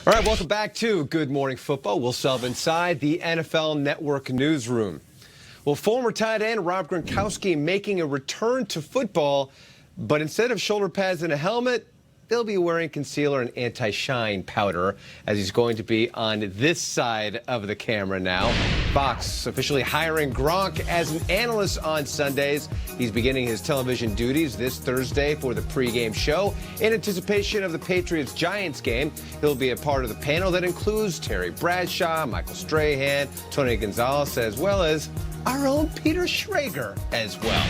All right, welcome back to Good Morning Football. We'll delve inside the NFL Network newsroom. Well, former tight end Rob Gronkowski making a return to football, but instead of shoulder pads and a helmet, they'll be wearing concealer and anti-shine powder, as he's going to be on this side of the camera now. Fox officially hiring Gronk as an analyst on Sundays. He's beginning his television duties this Thursday for the pregame show. In anticipation of the Patriots-Giants game, he'll be a part of the panel that includes Terry Bradshaw, Michael Strahan, Tony Gonzalez, as well as our own Peter Schrager as well.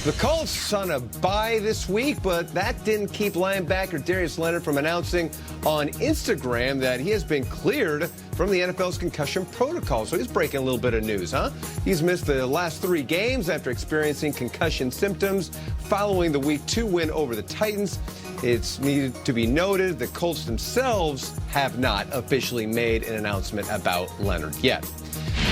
The Colts on a bye this week, but that didn't keep linebacker Darius Leonard from announcing on Instagram that he has been cleared from the NFL's concussion protocol. So he's breaking a little bit of news, huh? He's missed the last 3 games after experiencing concussion symptoms following the Week 2 win over the Titans. It's needed to be noted the Colts themselves have not officially made an announcement about Leonard yet.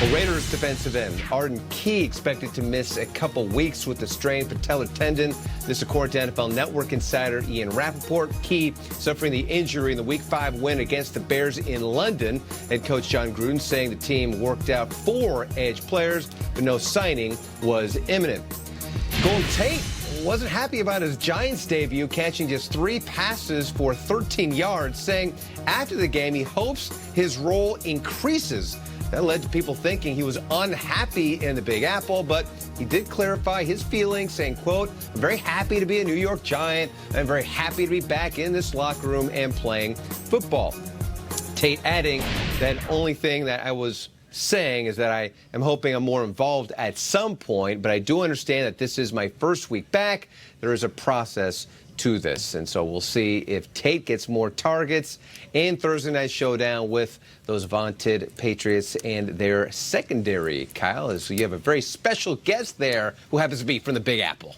Well, Raiders defensive end Arden Key expected to miss a couple weeks with a strained patellar tendon. This according to NFL Network insider Ian Rappaport. Key suffering the injury in the Week 5 win against the Bears in London. Head coach John Gruden saying the team worked out 4 edge players, but no signing was imminent. Golden Tate wasn't happy about his Giants debut, catching just 3 passes for 13 yards, saying after the game he hopes his role increases. That led to people thinking he was unhappy in the Big Apple, but he did clarify his feelings, saying, quote, "I'm very happy to be a New York Giant. I'm very happy to be back in this locker room and playing football." Tate adding that only thing that I was saying is that I am hoping I'm more involved at some point, but I do understand that this is my first week back. There is a process to this, and so we'll see if Tate gets more targets in Thursday night showdown with those vaunted Patriots and their secondary. Kyle, as you have a very special guest there who happens to be from the Big Apple.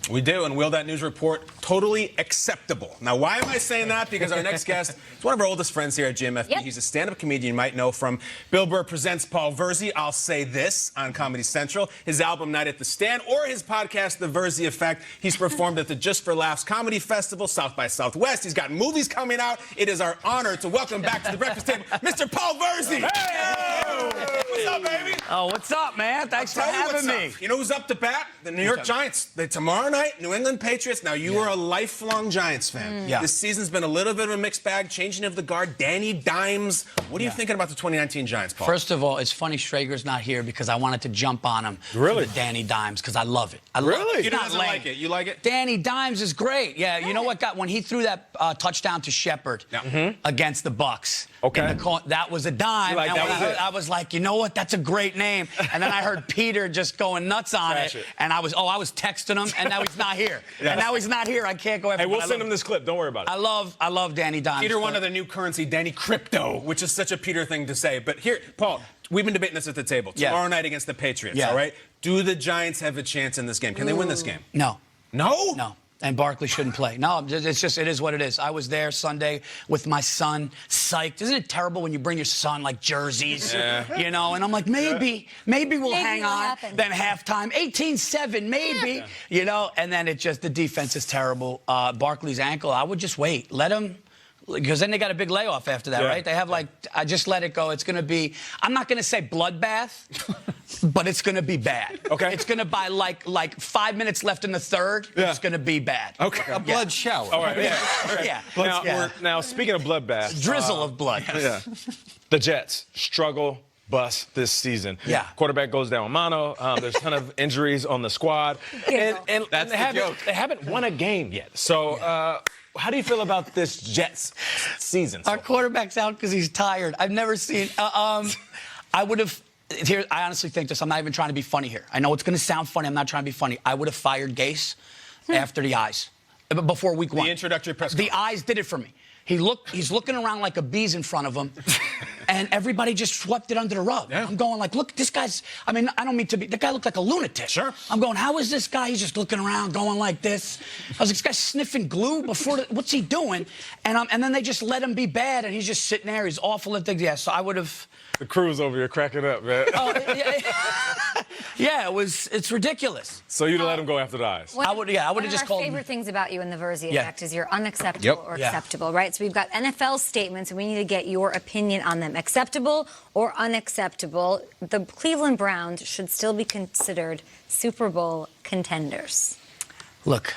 We do, and will that news report totally acceptable. Now, why am I saying that? Because our next guest is one of our oldest friends here at GMFB. Yep. He's a stand-up comedian you might know from Bill Burr Presents Paul Virzi. I'll Say This on Comedy Central, his album Night at the Stand, or his podcast, The Virzi Effect. He's performed at the Just for Laughs Comedy Festival, South by Southwest. He's got movies coming out. It is our honor to welcome back to the breakfast table, Mr. Paul Virzi. Hey! What's up, baby? Oh, what's up, man? Thanks for having me. You know who's up to bat? The New York Giants. Tomorrow night, New England Patriots. Now, you are a lifelong Giants fan. Yeah. This season's been a little bit of a mixed bag, changing of the guard. Danny Dimes. What are you thinking about the 2019 Giants, Paul? First of all, it's funny Schrager's not here because I wanted to jump on him. Really? For the Danny Dimes, because I love it. Really? You It's not doesn't lame. like it? You like it? Danny Dimes is great. Yeah, you know what? When he threw that touchdown to Shepard against the Bucks. Okay. That was a dime. Like, and that when was it. I was like, you know what? That's a great name. And then I heard Peter just going nuts on it. And I was texting him, and now he's not here. Yeah. And now he's not here. I can't go after Hey, him. we'll But send him this clip. Don't worry about it. I love Danny Dimes. Peter wanted the new currency, Danny Crypto, which is such a Peter thing to say. But here, Paul, we've been debating this at the table. Yeah. Tomorrow night against the Patriots, Yeah. all right? Do the Giants have a chance in this game? Can they win this game? No. No? No. And Barkley shouldn't play. No, it's just, it is what it is. I was there Sunday with my son, psyched. Isn't it terrible when you bring your son, like, jerseys? Yeah. You know, and I'm like, maybe we'll hang it'll on. happen. Then halftime, 18-7, maybe. Yeah. You know, and then the defense is terrible. Barkley's ankle, I would just wait. Let him. Because then they got a big layoff after that, right? They have I just let it go. It's going to be, I'm not going to say bloodbath, but it's going to be bad. Okay. It's going to by like 5 minutes left in the third, it's going to be bad. Okay. A blood shower. All right. Yeah. Now, speaking of bloodbath. Drizzle of blood. Yeah. The Jets struggle, bust this season. Yeah. Quarterback goes down mono. There's a ton of injuries on the squad. And That's they haven't won a game yet. So, how do you feel about this Jets season? Our quarterback's out because he's tired. I've never seen. I would have. Here, I honestly think this. I'm not even trying to be funny here. I know it's going to sound funny. I'm not trying to be funny. I would have fired Gase after the eyes, before week 1. The introductory press The conference. eyes did it for me. He's looking around like a bee's in front of him, and everybody just swept it under the rug. Yeah. I'm going like, look, this guy's. I mean, I don't mean to be. The guy looked like a lunatic. Sure. I'm going, how is this guy? He's just looking around, going like this. I was like, this guy's sniffing glue before. What's he doing? And then they just let him be bad, and he's just sitting there. He's awful at things. Yeah. So I would have. The crew's over here cracking up, man. Oh, yeah. Yeah, it's ridiculous. So you'd let him go after the eyes. I would have One just of called our him. favorite things about you in the Virzi Yeah. effect is you're unacceptable Yep. or Yeah. acceptable, right? So we've got NFL statements, and we need to get your opinion on them. Acceptable or unacceptable? The Cleveland Browns should still be considered Super Bowl contenders. Look,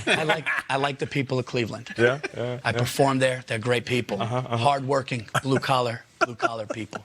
I like the people of Cleveland. Yeah. I performed there. They're great people, hardworking, blue collar people.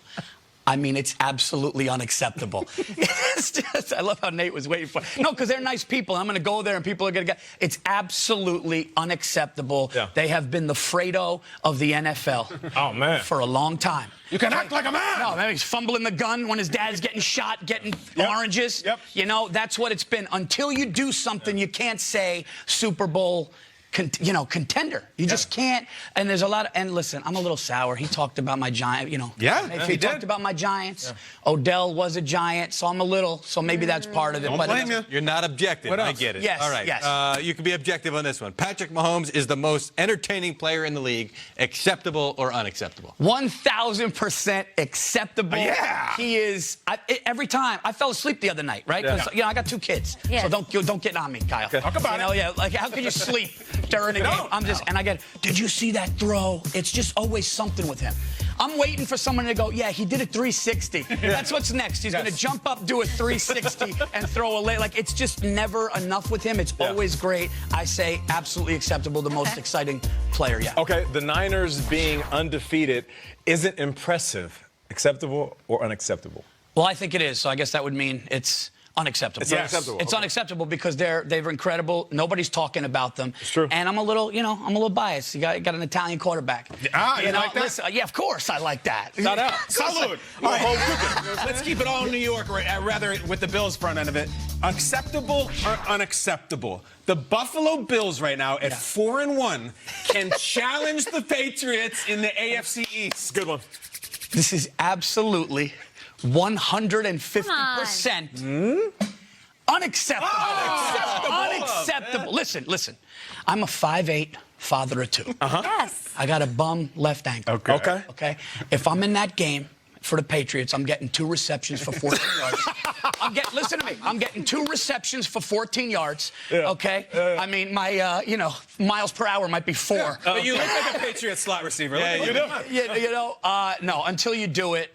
I mean, it's absolutely unacceptable. It's just, I love how Nate was waiting for it. No, because they're nice people. I'm going to go there and people are going to get. It's absolutely unacceptable. Yeah. They have been the Fredo of the NFL Oh, man. for a long time. You can act like a man. No, man, he's fumbling the gun when his dad's getting shot, getting oranges. Yep. You know, that's what it's been. Until you do something, you can't say Super Bowl contender. You just can't. And there's a lot of, and listen, I'm a little sour. He talked about my Giant, Yeah, If he he did. talked about my Giants. Odell was a Giant, so I'm a little, so maybe that's part of it. Don't but blame you. You're not objective. What I else? get it. Yes, All right. yes. You can be objective on this one. Patrick Mahomes is the most entertaining player in the league. Acceptable or unacceptable? 1,000% acceptable. Yeah. He is. Every time I fell asleep the other night, right? Because I got 2 kids, Yes. so don't get on me, Kyle. Talk about it. Yeah, like how can you sleep during a game? And I get, did you see that throw? It's just always something with him. I'm waiting for someone to go, yeah, he did a 360. That's what's next. He's going to jump up, do a 360, and throw a lay. Like, it's just never enough with him. It's always great. I say absolutely acceptable, the most exciting player yet. Okay, the Niners being undefeated isn't impressive. Acceptable or unacceptable? Well, I think it is. So I guess that would mean it's unacceptable. It's unacceptable. It's unacceptable because they're incredible. Nobody's talking about them. It's true. And I'm a little biased. You got an Italian quarterback. You like that? Listen, yeah, of course I like that. Shout out. Salud. All right. Let's keep it all in New York, rather with the Bills front end of it. Acceptable or unacceptable? The Buffalo Bills right now at 4-1 can challenge the Patriots in the AFC East. Good one. This is absolutely 150% unacceptable. Unacceptable. Listen. I'm a 5'8" father of 2. Yes. I got a bum left ankle. Okay. If I'm in that game for the Patriots, I'm getting 2 receptions for 14 yards. Listen to me. I'm getting 2 receptions for 14 yards. Okay. I mean, my miles per hour might be 4. But you look like a Patriot slot receiver. No, until you do it.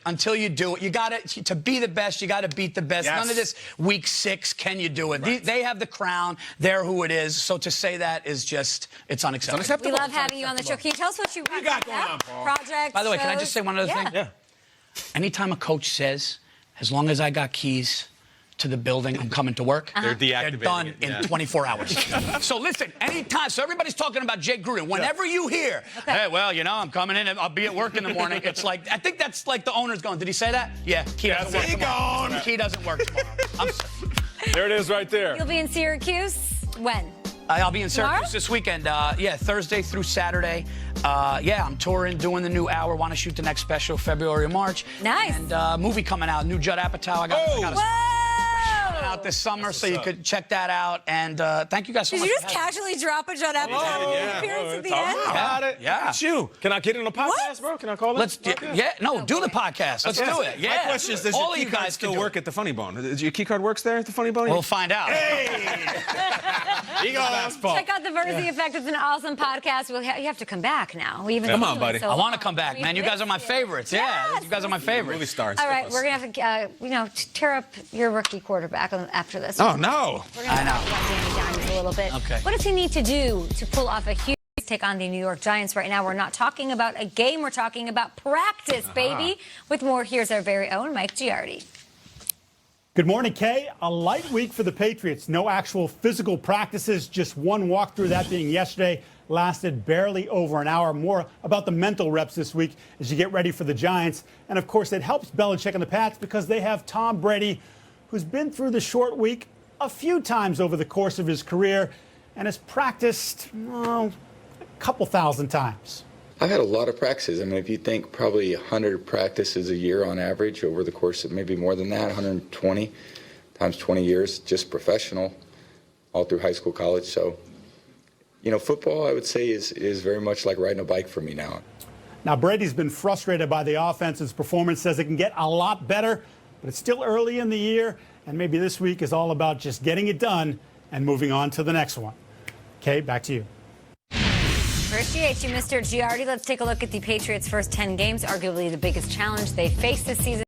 You got to be the best, you got to beat the best. Yes. None of this week 6, can you do it? Right. They have the crown. They're who it is. So to say that is just, it's unacceptable. We love having you on the show. Can you tell us what you got going on, Paul? Projects, By the way, can I shows? just say one other thing? Yeah. Anytime a coach says, as long as I got keys to the building, I'm coming to work. They're deactivating They're done it, in yeah. 24 hours. So listen, anytime. So everybody's talking about Jay Gruden. Whenever you hear, hey, well, I'm coming in and I'll be at work in the morning. It's like, I think that's like the owner's going, did he say that? Yeah, key doesn't work tomorrow. Key doesn't work tomorrow. There it is right there. You'll be in Syracuse when? I'll be in Syracuse Tomorrow? this weekend. Thursday through Saturday. I'm touring, doing the new hour. Want to shoot the next special, February or March. Nice. And movie coming out, new Judd Apatow. I got a Whoa! out this summer, so you could check that out. And thank you guys so Did much. you for just having me. casually drop a Judd Apatow appearance at the end? About it. Yeah. Look at you. Can I get it on the podcast, bro? Can I call it? Let's do the podcast. Let's do it. Yeah. My question is, does all your of key you card guys still can do work it. at the Funny Bone? Does your key card works there at the Funny Bone? We'll find out. You go, Paul. Check out the Virzi Effect. It's an awesome podcast. You have to come back now. We even Come on, buddy. I want to come back, man. You guys are my favorites. Yeah, Yes. you guys are my favorites. Movie stars. All right, we're gonna have to, tear up your rookie quarterback after this. Oh, no. We're gonna talk about Danny Dimes a little bit. Okay. What does he need to do to pull off a huge take on the New York Giants? Right now, we're not talking about a game. We're talking about practice, baby. With more, here's our very own Mike Giardi. Good morning, Kay. A light week for the Patriots. No actual physical practices, just one walkthrough, that being yesterday. Lasted barely over an hour. More about the mental reps this week as you get ready for the Giants. And, of course, it helps Belichick and the Pats because they have Tom Brady, who's been through the short week a few times over the course of his career and has practiced, a couple thousand times. I've had a lot of practices. I mean, if you think probably 100 practices a year on average over the course of maybe more than that, 120 times 20 years, just professional, all through high school, college. So, football, I would say, is very much like riding a bike for me now. Now, Brady's been frustrated by the offense's performance, says it can get a lot better, but it's still early in the year, And maybe this week is all about just getting it done and moving on to the next one. Kay, back to you. Appreciate you, Mr. Giardi. Let's take a look at the Patriots' first 10 games, arguably the biggest challenge they face this season.